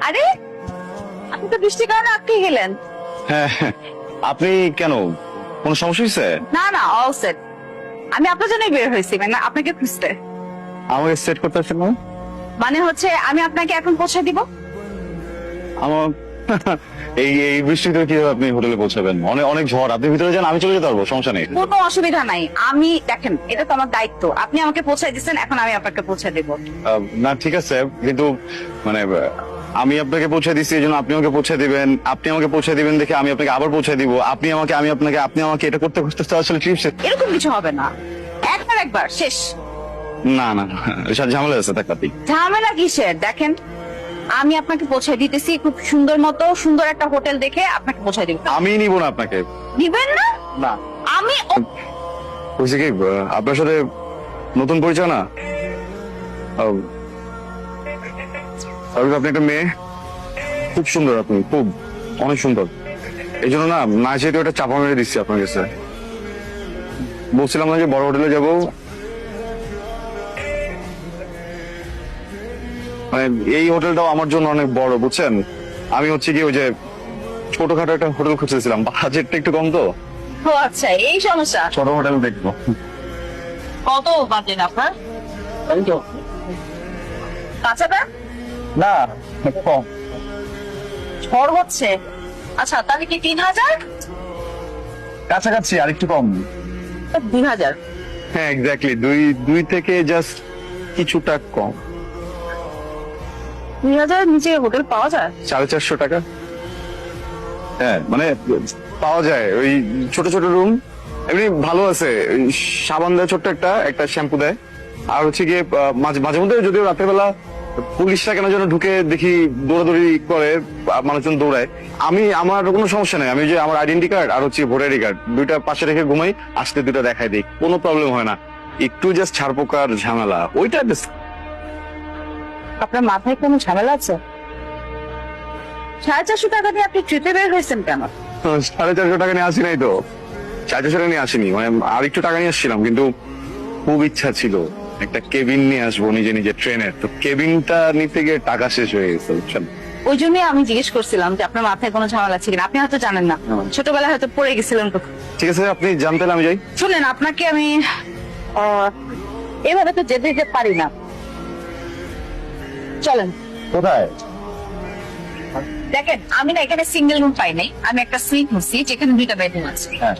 আরে আপনি তো বৃষ্টির কারণে আটকে গেলেন। হ্যাঁ, আপনি কেন, কোনো সমস্যা হয়েছে? না না, অল সেট। আমি আপনার জন্যই বের হয়েছি, মানে আপনাকে খুঁজতে। আমাকে সেট করতে আসছেন না? মানে হচ্ছে আমি আপনাকে এখন পৌঁছে দিব। আমার এই এই বৃষ্টিতে কিভাবে আপনি হোটেলে পৌঁছাবেন? অনেক অনেক ঝড়, আপনি ভিতরে যান, আমি চলে যেতে পারবো, সমস্যা নেই। কোনো অসুবিধা নাই। আমি দেখেন, এটা তো আমার দায়িত্ব। আপনি আমাকে পৌঁছে দিচ্ছেন, এখন আমি আপনাকে পৌঁছে দেব। না ঠিক আছে, কিন্তু মানে আমি আপনাকে পৌঁছে দিচ্ছি এই জন্য আপনি আমাকে পৌঁছে দিবেন, আপনি আমাকে পৌঁছে দিবেন দেখে আমি আপনাকে আবার পৌঁছে দিব, আপনি আমাকে, আমি আপনাকে, আপনি আমাকে, এটা করতে করতে তো আসলে ট্রিপ শেষ। এরকম কিছু হবে না, একবার একবার শেষ। না না না, এসব ঝামেলা আছে টাকাতি। ঝামেলা কিসের? দেখেন, আমি আপনাকে পৌঁছে দিতেছি খুব সুন্দর মতো, সুন্দর একটা হোটেল দেখে আপনাকে পৌঁছে দিব। আমি নিব না আপনাকে। দিবেন না? না, আমি বুঝছি কি, আপনার সাথে নতুন পরিচয় না। আপনি একটা মেয়ে, খুব সুন্দর, আপনি খুব অনেক সুন্দর, এই জন্য না না যেহেতু একটা চাপা মেরে দিচ্ছি আপনার কাছে। বলছিলাম না যে বড় হোটেলে যাব, মানে এই হোটেলটাও আমার জন্য অনেক বড়, বুঝছেন। আমি হচ্ছে কি ওই যে ছোটখাটো একটা হোটেল খুঁজতেছিলাম, বাজেটটা একটু কম তো। ও আচ্ছা, এই সমস্যা। ছোট হোটেল দেখবো। কত বাজেট আপনার? কাঁচাটা না, কম। ঝড় হচ্ছে। আচ্ছা, তাহলে কি 3000? কাছাকাছি আর একটু কম। 2000। হ্যাঁ এক্স্যাক্টলি, দুই থেকে জাস্ট কিছুটা কম। 2000 নিচে হোটেল পাওয়া যায়? 450 টাকা। হ্যাঁ মানে পাওয়া যায়, ওই ছোট ছোট রুম, এমনি ভালো আছে। ওই সাবান দেয় ছোট্ট একটা, একটা শ্যাম্পু দেয়, আর হচ্ছে গিয়ে মাঝে মাঝে মধ্যে যদিও রাতের বেলা পুলিশরা কেন যেন ঢুকে দেখি দৌড়াদৌড়ি করে, মানুষজন দৌড়ায়। আমার কোনো সমস্যা নেই, আমি যে আমার আইডেন্টি কার্ড আর হচ্ছে ভোটার আইডি কার্ড দুইটা পাশে রেখে ঘুমাই, আসতে দুইটা দেখাই দিই, কোনো প্রবলেম হয় না। একটু জাস্ট ছাড়পোকার ঝামেলা, ওইটা আপনার মাথায় কোনো ঝামেলা আছে? 450 টাকা দিয়ে আপনি ট্রিপে বের হয়েছেন কেন? 450 টাকা নিয়ে আসি নাই তো, 450 টাকা নিয়ে আসিনি, মানে আর একটু টাকা নিয়ে আসছিলাম, কিন্তু খুব ইচ্ছা ছিল একটা কেবিন নিয়ে আসবো নিজে নিজে ট্রেনের, তো কেবিনটা নিতে গিয়ে টাকা শেষ হয়ে গেছে, বুঝছেন। ওই জন্যই আমি জিজ্ঞেস করছিলাম যে আপনার মাথায় কোনো ঝামেলা আছে কিনা। আপনি হয়তো জানেন না, ছোটবেলায় হয়তো পড়ে গেছিলেন তো। ঠিক আছে, আপনি জানতেন আমি যাই। শুনেন, আপনাকে আমি এভাবে তো যেতে যেতে পারি না, চলেন। কোথায়? দেখেন, আমি না এখানে সিঙ্গেল রুম পাই নাই, আমি একটা সুইট নিচ্ছি যেখানে 2টা বেডরুম আছে। হ্যাঁ